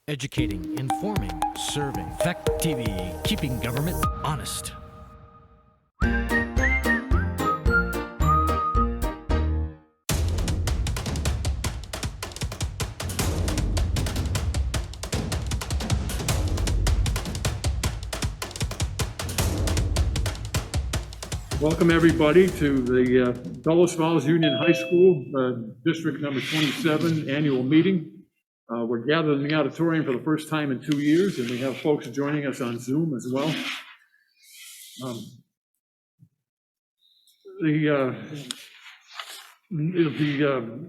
Educating, informing, serving. Fact TV, keeping government honest. Welcome everybody to the Bellows Falls Union High School District number 27 annual meeting. We're gathered in the auditorium for the first time in 2 years, and we have folks joining us on Zoom as well. The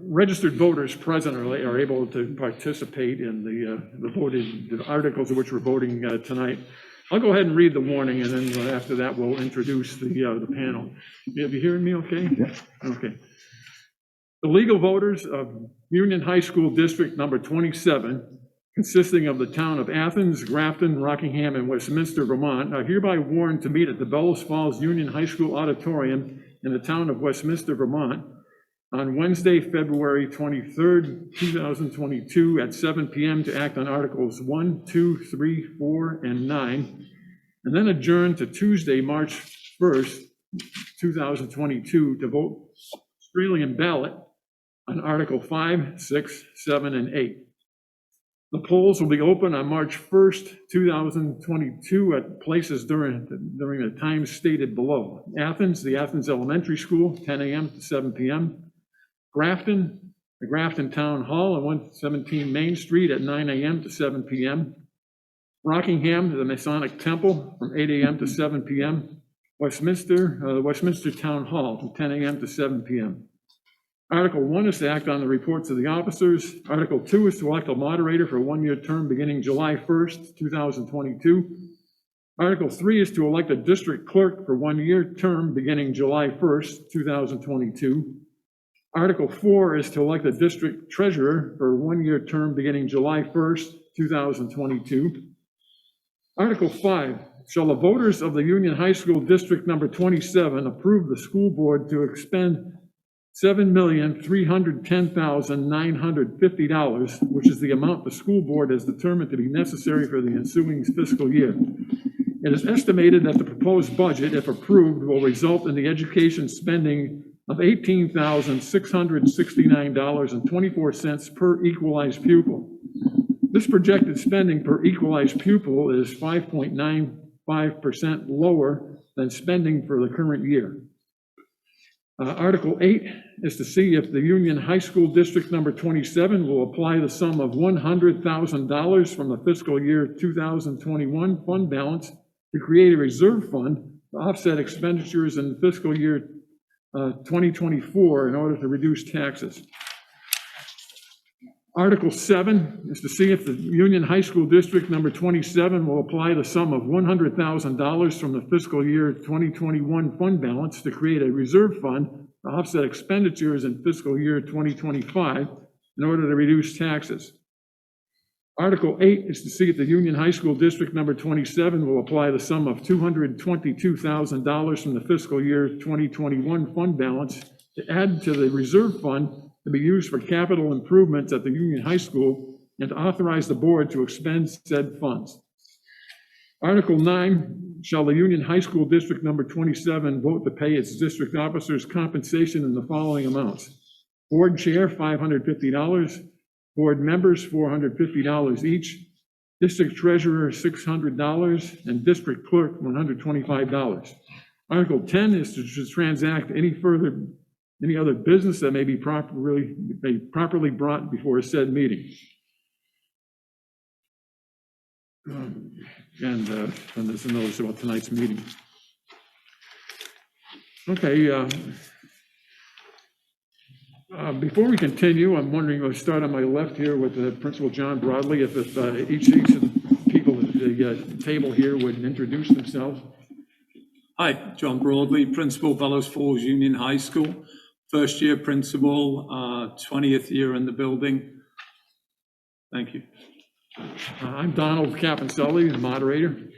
registered voters present are able to participate in the articles of which we're voting tonight. I'll go ahead and read the warning, and then after that, we'll introduce the panel. You hearing me okay? Yeah. Okay. The legal voters of Union High School District number 27, consisting of the town of Athens, Grafton, Rockingham, and Westminster, Vermont, are hereby warned to meet at the Bellows Falls Union High School Auditorium in the town of Westminster, Vermont, on Wednesday, February 23rd, 2022 at 7 p.m. to act on Articles 1, 2, 3, 4, and 9, and then adjourn to Tuesday, March 1st, 2022 to vote Australian ballot on Article 5, 6, 7, and 8. The polls will be open on March 1st, 2022 at places during the times stated below. Athens, the Athens Elementary School, 10 a.m. to 7 p.m. Grafton, the Grafton Town Hall at 117 Main Street at 9 a.m. to 7 p.m. Rockingham, the Masonic Temple from 8 a.m. to 7 p.m. Westminster, the Westminster Town Hall from 10 a.m. to 7 p.m. Article 1 is to act on the reports of the officers. Article 2 is to elect a moderator for a one-year term beginning July 1st, 2022. Article 3 is to elect a district clerk for one-year term beginning July 1st, 2022. Article 4 is to elect a district treasurer for a one-year term beginning July 1st, 2022. Article 5, shall the voters of the Union High School District number 27 approve the school board to expend $7,310,950, which is the amount the school board has determined to be necessary for the ensuing fiscal year. It is estimated that the proposed budget, if approved, will result in the education spending of $18,669.24 per equalized pupil. This projected spending per equalized pupil is 5.95% lower than spending for the current year. Article 8 is to see if the Union High School District number 27 will apply the sum of $100,000 from the fiscal year 2021 fund balance to create a reserve fund to offset expenditures in fiscal year 2024 in order to reduce taxes. Article 7 is to see if the Union High School District number 27 will apply the sum of $100,000 from the fiscal year 2021 fund balance to create a reserve fund to offset expenditures in fiscal year 2025 in order to reduce taxes. Article 8 is to see if the Union High School District number 27 will apply the sum of $222,000 from the fiscal year 2021 fund balance to add to the reserve fund to be used for capital improvements at the Union High School and to authorize the board to expend said funds. Article 9, shall the Union High School District number 27 vote to pay its district officers compensation in the following amounts: board chair, $550, board members, $450 each, district treasurer, $600, and district clerk, $125. Article 10 is to transact any other business that may be properly brought before a said meeting. And there's a notice about tonight's meeting. Okay. Before we continue, I'm wondering, I'll start on my left here with Principal John Broadley, if each of the people at the table here would introduce themselves. Hi, John Broadley, Principal, Bellows Falls Union High School. First year principal, 20th year in the building. Thank you. I'm Donald Caponselli, the moderator.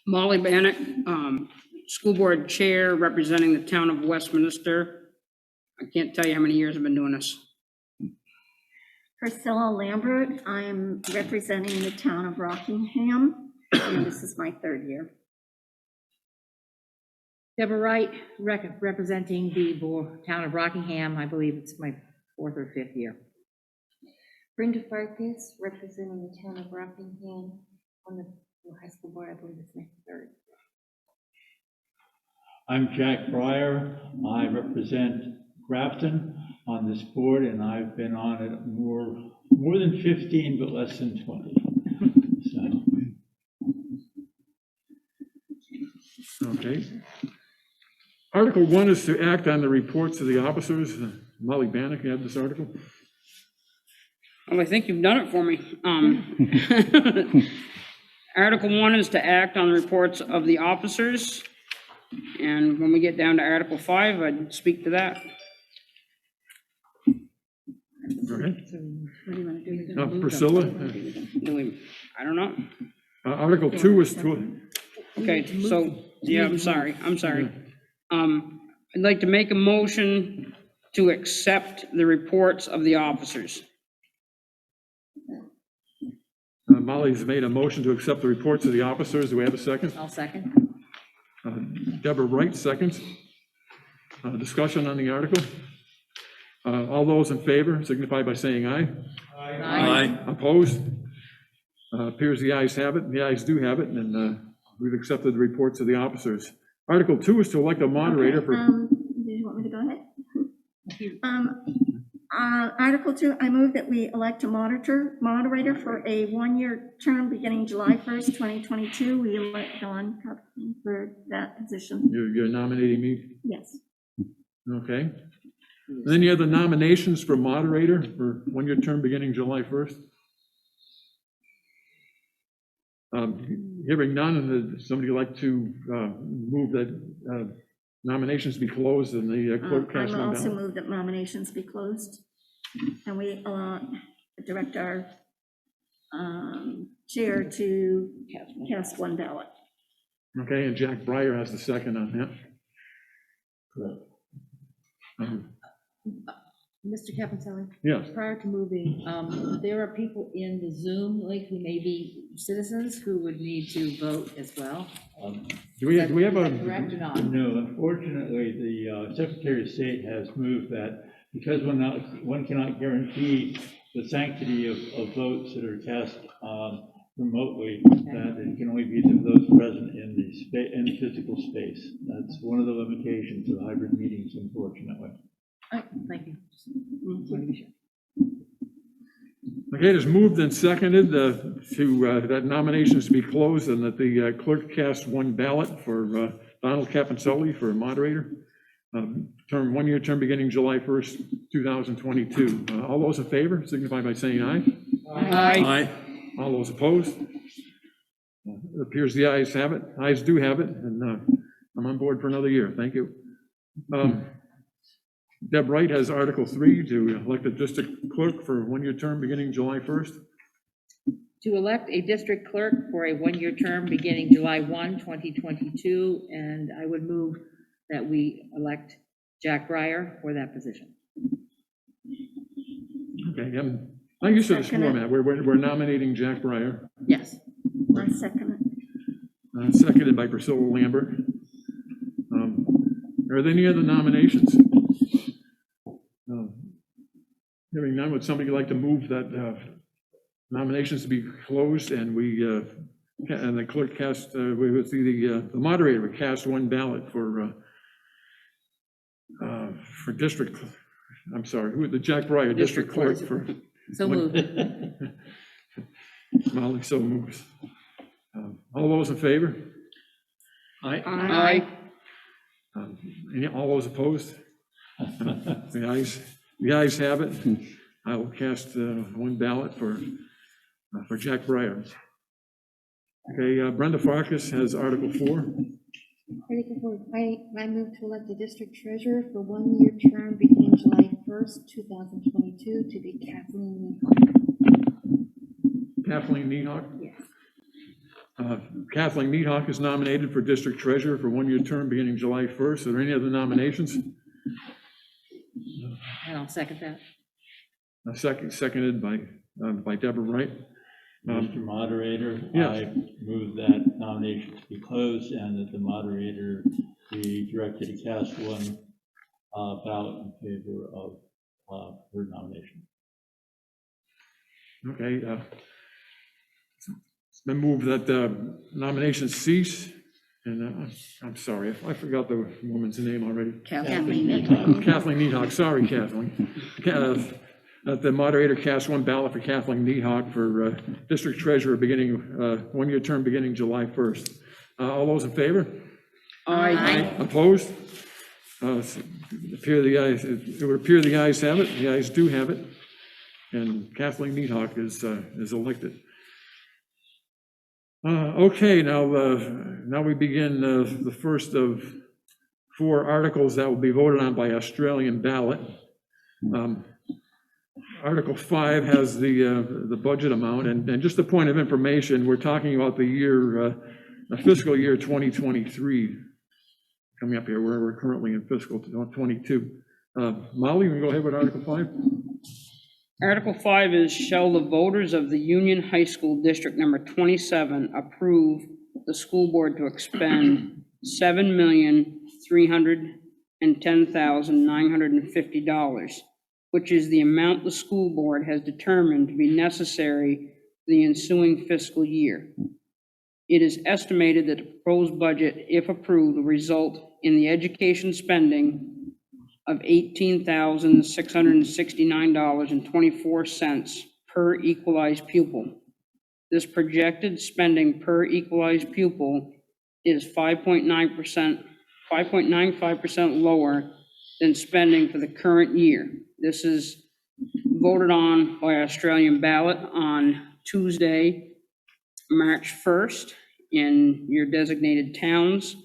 Molly Bannock, school board chair representing the town of Westminster. I can't tell you how many years I've been doing this. Priscilla Lambert. I'm representing the town of Rockingham, and this is my third year. Deborah Wright, representing the town of Rockingham. I believe it's my 4th or 5th year. Brenda Farkas, representing the town of Rockingham on the high school board. I believe it's my 3rd. I'm Jack Breyer. I represent Grafton on this board, and I've been on it more than 15, but less than 20. So. Okay. Article 1 is to act on the reports of the officers. Molly Bannock, you have this article? Oh, I think you've done it for me. Article 1 is to act on the reports of the officers. And when we get down to Article 5, I'd speak to that. Okay. So what do you want to do? Priscilla? I don't know. Article 2 is to, Okay, so, yeah, I'm sorry. I'd like to make a motion to accept the reports of the officers. Molly's made a motion to accept the reports of the officers. Do we have a second? I'll second. Deborah Wright, seconds. Discussion on the article. All those in favor signify by saying aye. Aye. Opposed? Appears the ayes have it. The ayes do have it, and we've accepted the reports of the officers. Article 2 is to elect a moderator for. Do you want me to go ahead? Article 2, I move that we elect a moderator for a one-year term beginning July 1st, 2022. We elect Dawn Cuthbertson for that position. You're nominating me? Yes. Okay. And then you have the nominations for moderator for one-year term beginning July 1st. Hearing none, and does somebody like to move that nominations be closed and the clerk cast I one also ballot? move that nominations be closed, and we direct our chair to cast one ballot. Okay, and Jack Breyer has the second on that. Correct. Mr. Capentelli, Yes. prior to moving, there are people in the Zoom link who may be citizens who would need to vote as well. Do we have Is a? that correct or not? No, unfortunately, the Secretary of State has moved that because one cannot guarantee the sanctity of votes that are cast remotely, that it can only be to those present in the physical space. That's one of the limitations of hybrid meetings, unfortunately. All right, thank you. Okay, it is moved and seconded that nominations be closed and that the clerk cast one ballot for Donald Capencelli for moderator. One-year term beginning July 1st, 2022. All those in favor signify by saying aye. Aye. All those opposed? It appears the ayes have it. Ayes do have it, and I'm on board for another year. Thank you. Deb Wright has Article 3 to elect a district clerk for one-year term beginning July 1st. To elect a district clerk for a one-year term beginning July 1, 2022, and I would move that we elect Jack Breyer for that position. Okay, I'm used to this Second it. format. We're nominating Jack Breyer, Yes. I second it. seconded by Priscilla Lambert. Are there any other nominations? Hearing none, would somebody like to move that nominations to be closed and and the clerk cast, the moderator would cast one ballot for district, I'm sorry, the Jack Breyer district clerk for. So moved. Molly so moves. All those in favor? Aye. All those opposed? The ayes have it. I will cast one ballot for Jack Breyer. Okay, Brenda Farkas has Article 4. I move to elect a district treasurer for one-year term beginning July 1st, 2022 to be Kathleen Neehawk. Kathleen Neehawk. Yes. Kathleen Neehawk is nominated for district treasurer for one-year term beginning July 1st. Are there any other nominations? And I'll second that. Seconded by Deborah Wright. Mr. Moderator, yes. I move that nominations be closed and that the moderator be directed to cast one ballot in favor of her nomination. Okay. It's been moved that the nominations cease. And I'm sorry, I forgot the woman's name already. Kathleen. Kathleen Needhawk, sorry, Kathleen. That the moderator cast one ballot for Kathleen Needhawk for district treasurer beginning, one-year term beginning July 1st. All those in favor? Aye. Opposed? It would appear the ayes have it. The ayes do have it. And Kathleen Needhawk is elected. Okay, now we begin the first of 4 articles that will be voted on by Australian ballot. Article 5 has the budget amount, and just a point of information, we're talking about the year, fiscal year 2023 coming up here, where we're currently in fiscal 22. Molly, you can go ahead with Article 5. Article 5 is, shall the voters of the Union High School District Number 27 approve the school board to expend $7,310,950, which is the amount the school board has determined to be necessary for the ensuing fiscal year. It is estimated that the proposed budget, if approved, will result in the education spending of $18,669.24 per equalized pupil. This projected spending per equalized pupil is 5.95% lower than spending for the current year. This is voted on by Australian ballot on Tuesday, March 1st in your designated towns.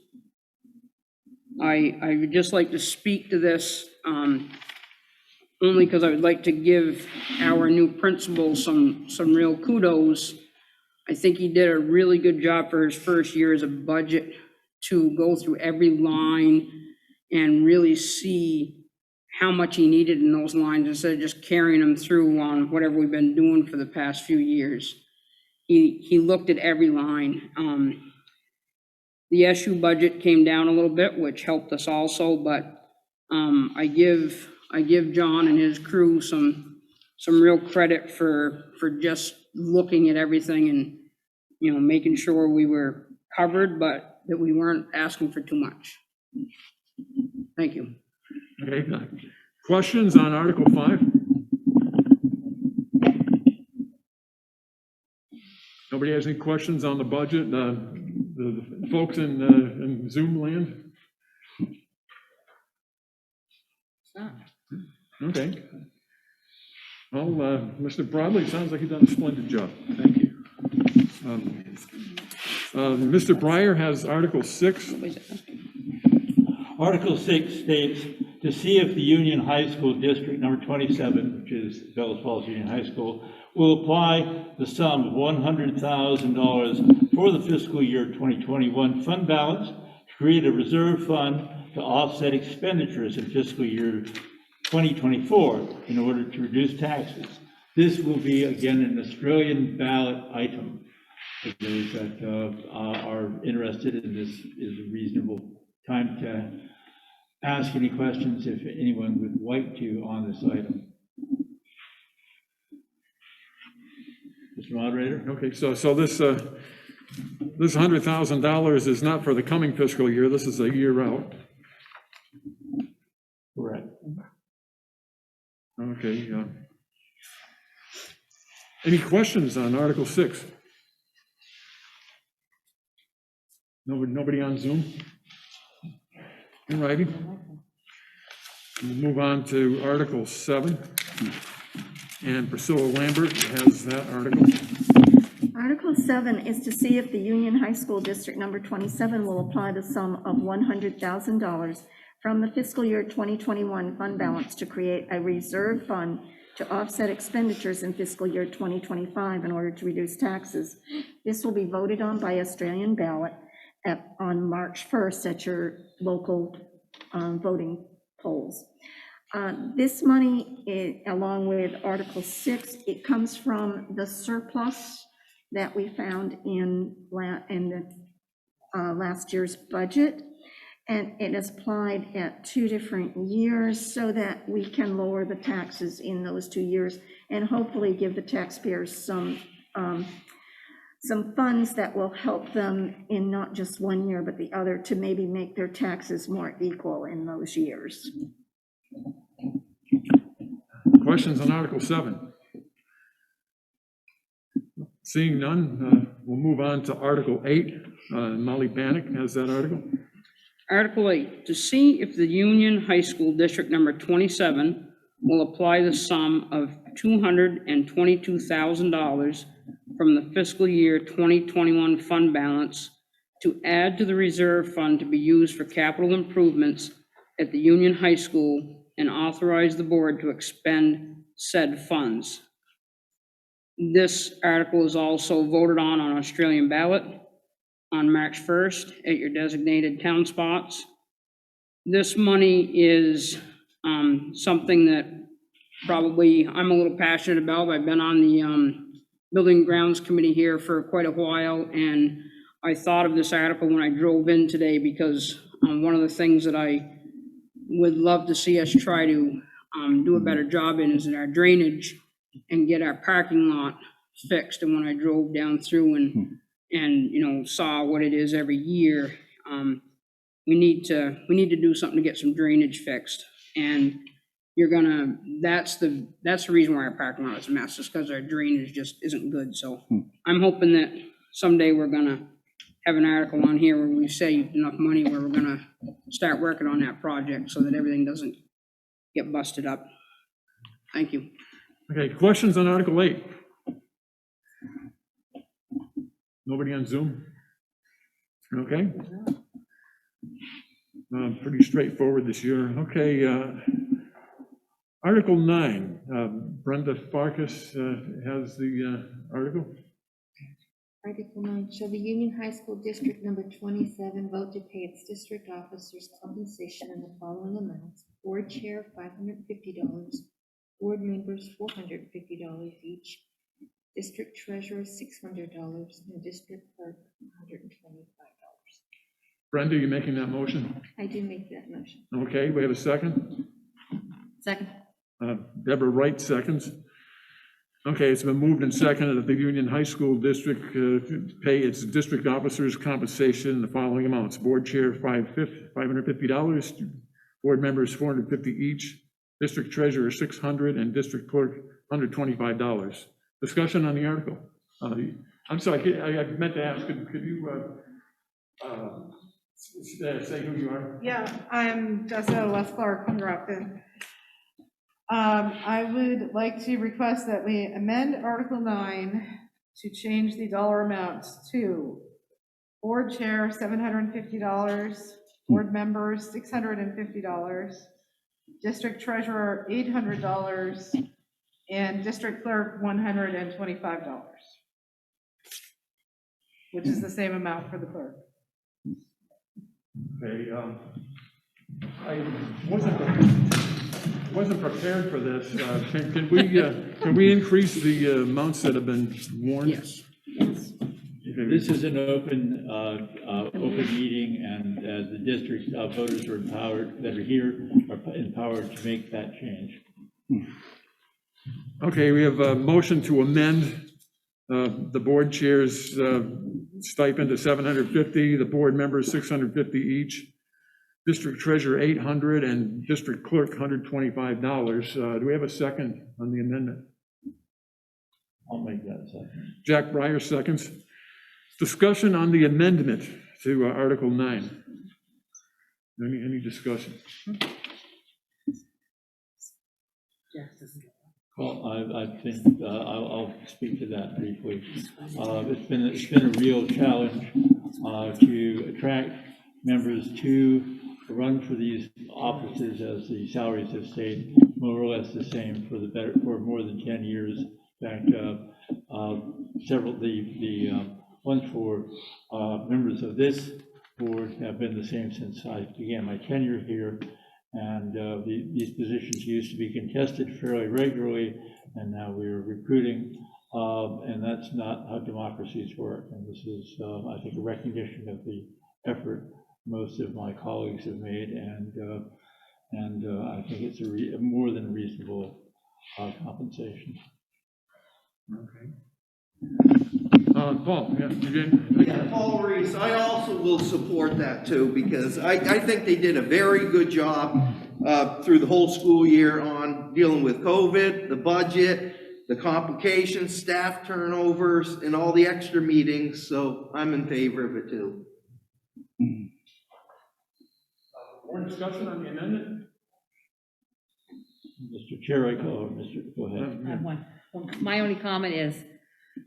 I would just like to speak to this only because I would like to give our new principal some real kudos. I think he did a really good job for his first year as a budget to go through every line and really see how much he needed in those lines instead of just carrying them through on whatever we've been doing for the past few years. He looked at every line. The SU budget came down a little bit, which helped us also, but I give John and his crew some real credit for just looking at everything and, making sure we were covered, but that we weren't asking for too much. Thank you. Okay, questions on Article 5? Nobody has any questions on the budget? The folks in Zoom land? Okay. Well, Mr. Broadley, sounds like you've done a splendid job. Thank you. Mr. Breyer has Article 6. Article 6 states, to see if the Union High School District Number 27, which is Bellows Falls Union High School, will apply the sum of $100,000 for the fiscal year 2021 fund balance to create a reserve fund to offset expenditures in fiscal year 2024 in order to reduce taxes. This will be, again, an Australian ballot item. For those that are interested in this, is a reasonable time to ask any questions if anyone would like to on this item. Mr. Moderator? Okay, so this $100,000 is not for the coming fiscal year. This is a year out. Correct. Okay. Any questions on Article 6? Nobody on Zoom? In writing? We'll move on to Article 7. And Priscilla Lambert has that article. Article 7 is to see if the Union High School District Number 27 will apply the sum of $100,000 from the fiscal year 2021 fund balance to create a reserve fund to offset expenditures in fiscal year 2025 in order to reduce taxes. This will be voted on by Australian ballot on March 1st at your local voting polls. This money, along with Article 6, it comes from the surplus that we found in the last year's budget. And it is applied at 2 different years so that we can lower the taxes in those 2 years and hopefully give the taxpayers some funds that will help them in not just 1 year, but the other, to maybe make their taxes more equal in those years. Questions on Article 7? Seeing none, we'll move on to Article 8. Molly Bannock has that article. Article 8, to see if the Union High School District Number 27 will apply the sum of $222,000 from the fiscal year 2021 fund balance to add to the reserve fund to be used for capital improvements at the Union High School and authorize the board to expend said funds. This article is also voted on Australian ballot on March 1st at your designated town spots. This money is something that probably I'm a little passionate about. I've been on the Building Grounds Committee here for quite a while, and I thought of this article when I drove in today because one of the things that I would love to see us try to do a better job in is in our drainage and get our parking lot fixed. And when I drove down through and saw what it is every year, we need to do something to get some drainage fixed. And that's the reason why our parking lot is a mess, is because our drainage just isn't good. So I'm hoping that someday we're gonna have an article on here where we save enough money where we're gonna start working on that project so that everything doesn't get busted up. Thank you. Okay, questions on Article 8? Nobody on Zoom? Okay. Pretty straightforward this year. Okay, Article 9, Brenda Farkas has the article. Article 9, shall the Union High School District Number 27 vote to pay its district officers compensation in the following amounts: board chair $550, board members $450 each, district treasurer $600, and district clerk $125. Brenda, you making that motion? I do make that motion. Okay, we have a second. Second. Deborah Wright seconds. Okay, it's been moved and seconded that the Union High School District pay its district officers compensation in the following amounts: board chair $550, board members $450 each, district treasurer $600, and district clerk $125. Discussion on the article. I'm sorry, I meant to ask, could you say who you are? Yeah, I'm Jessica West Clark from Grafton. I would like to request that we amend Article 9 to change the dollar amounts to board chair $750, board members $650, district treasurer $800, and district clerk $125, which is the same amount for the clerk. Okay, I wasn't prepared for this. Can we increase the amounts that have been warned? Yes. This is an open meeting, and the district voters are empowered, that are here, are empowered to make that change. Okay, we have a motion to amend the board chair's stipend to $750, the board members $650 each, district treasurer $800, and district clerk $125. Do we have a second on the amendment? I'll make that a second. Jack Breyer seconds. Discussion on the amendment to Article 9. Any discussion? Well, I think I'll speak to that briefly. It's been a real challenge to attract members to run for these offices, as the salaries have stayed more or less the same for more than 10 years. In fact, several the ones for members of this board have been the same since I began my tenure here, And these positions used to be contested fairly regularly, and now we're recruiting. And that's not how democracies work. And this is, I think, a recognition of the effort most of my colleagues have made, and I think it's a more than reasonable compensation. Okay. Paul, yeah, again? Yeah, Paul Reese, I also will support that too, because I think they did a very good job through the whole school year on dealing with COVID, the budget, the complications, staff turnovers, and all the extra meetings, so I'm in favor of it too. More discussion on the amendment? Mr. Chair, go ahead. I have one. My only comment is,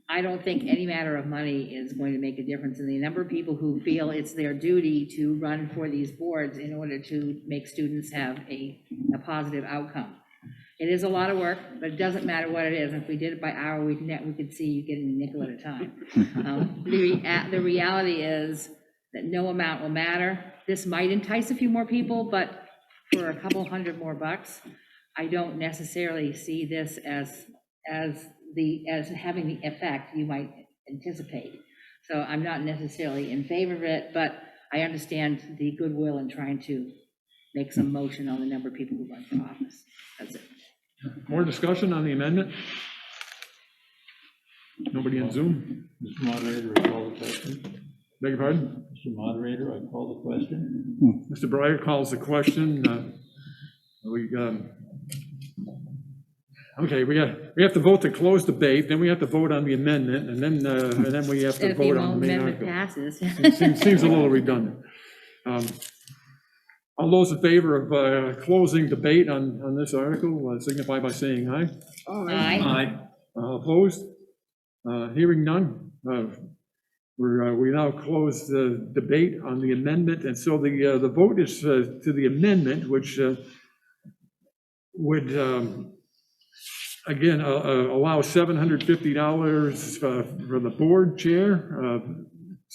I don't think any matter of money is going to make a difference in the number of people who feel it's their duty to run for these boards in order to make students have a positive outcome. It is a lot of work, but it doesn't matter what it is. If we did it by hour, we could see you getting a nickel at a time. The reality is that no amount will matter. This might entice a few more people, but for a couple $100 more, I don't necessarily see this as having the effect you might anticipate. So I'm not necessarily in favor of it, but I understand the goodwill in trying to make some motion on the number of people who run for office. That's it. More discussion on the amendment? Nobody on Zoom? Mr. Moderator, I call the question. Beg your pardon? Mr. Moderator, I call the question. Mr. Breyer calls the question. Okay, we have to vote to close debate, then we have to vote on the amendment, and then we have to If the vote on the main amendment article. passes. Seems a little redundant. All those in favor of closing debate on this article signify by saying aye. Aye. Opposed? Hearing none. We now close the debate on the amendment, and so the vote is to the amendment, which would again allow $750 for the board chair,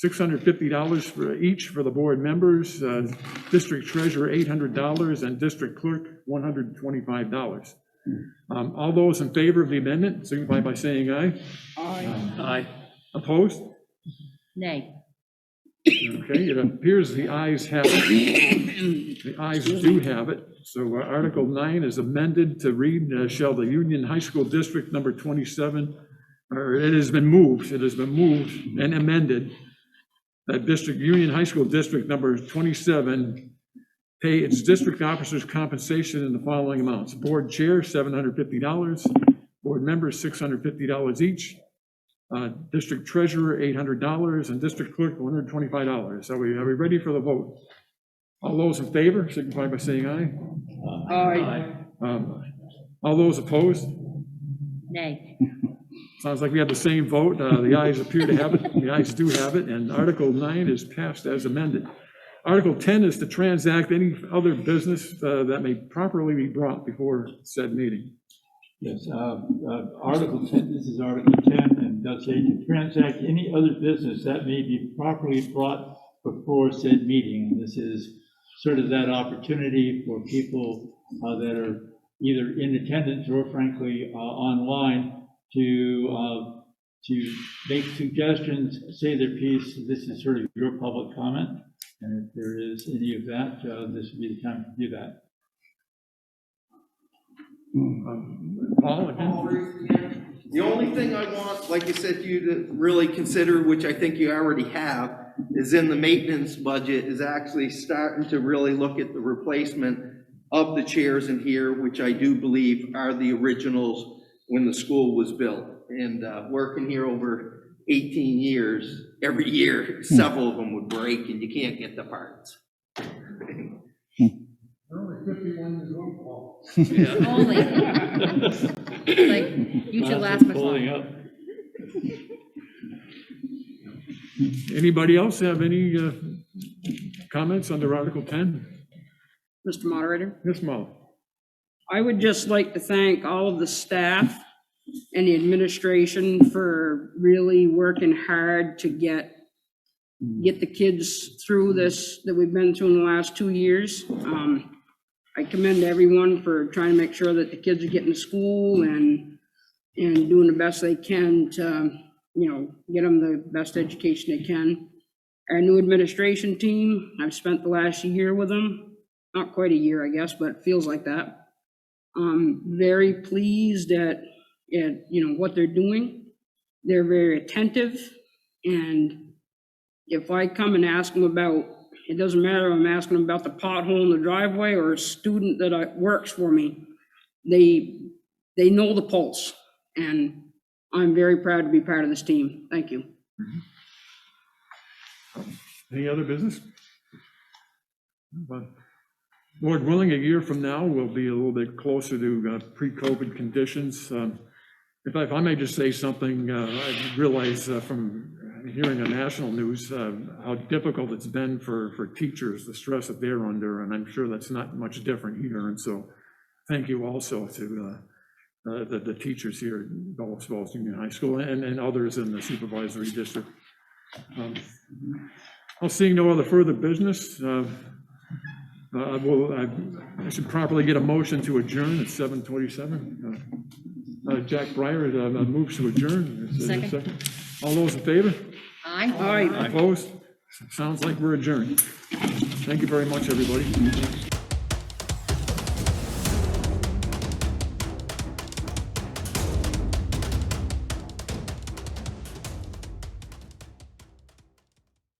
$650 for each for the board members, district treasurer $800, and district clerk $125. All those in favor of the amendment signify by saying aye. Aye. Opposed? Nay. Okay, it appears the ayes have it. The ayes do have it. So Article 9 is amended to read, shall the Union High School District number 27, or it has been moved and amended, that Union High School District number 27 pay its district officers compensation in the following amounts. Board chair, $750. Board members, $650 each. District treasurer, $800, and district clerk, $125. Are we ready for the vote? All those in favor signify by saying aye. Aye. All those opposed? Nay. Sounds like we have the same vote. The ayes appear to have it. The ayes do have it, and Article 9 is passed as amended. Article 10 is to transact any other business that may properly be brought before said meeting. Yes, Article 10, this is Article 10, and does say to transact any other business that may be properly brought before said meeting. And this is sort of that opportunity for people that are either in attendance or frankly online to make suggestions, say their piece. This is sort of your public comment. And if there is any of that, this would be the time to do that. Paul, again? The only thing I want, like you said, you to really consider, which I think you already have, is in the maintenance budget, is actually starting to really look at the replacement of the chairs in here, which I do believe are the originals when the school was built. And working here over 18 years, every year, several of them would break and you can't get the parts. Only 51 years old, Paul. Only. Like, you should last much longer. Anybody else have any comments under Article 10? Mr. Moderator, Yes, Molly. I would just like to thank all of the staff and the administration for really working hard to get the kids through this that we've been through in the last 2 years. I commend everyone for trying to make sure that the kids are getting to school and doing the best they can to, get them the best education they can. Our new administration team, I've spent the last year with them, not quite a year, I guess, but it feels like that. Very pleased at what they're doing. They're very attentive, and if I come and ask them about, it doesn't matter if I'm asking them about the pothole in the driveway or a student that works for me, they know the pulse, and I'm very proud to be part of this team. Thank you. Any other business? But Lord willing, a year from now, we'll be a little bit closer to pre-COVID conditions. If I may just say something, I realize from hearing on national news how difficult it's been for teachers, the stress that they're under, and I'm sure that's not much different here. And so thank you also to the teachers here at Bellows Falls Union High School and others in the supervisory district. I'll seeing no other further business. I should properly get a motion to adjourn at 7:27. Jack Breyer moves to adjourn. Is there a Second. All those in favor? Aye. All right. Opposed? Sounds like we're adjourned. Thank you very much, everybody.